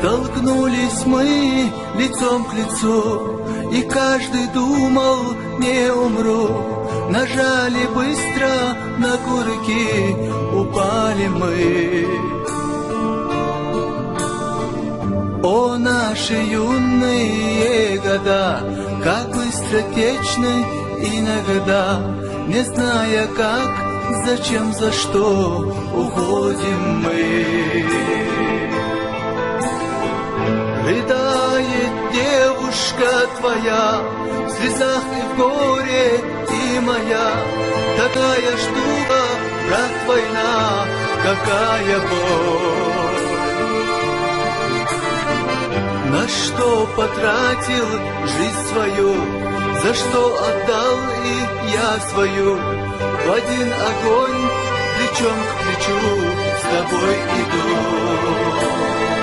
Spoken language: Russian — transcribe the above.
Столкнулись мы лицом к лицу, и каждый думал, не умру. Нажали быстро на курки, упали мы. О, наши юные года, как быстротечны иногда, не зная как, зачем, за что уходим мы. Рыдает девушка твоя, в слезах и в горе, и моя. Такая штука, брат, война, какая боль. На что потратил жизнь свою, за что отдал и я свою. В один огонь, плечом к плечу, с тобой иду.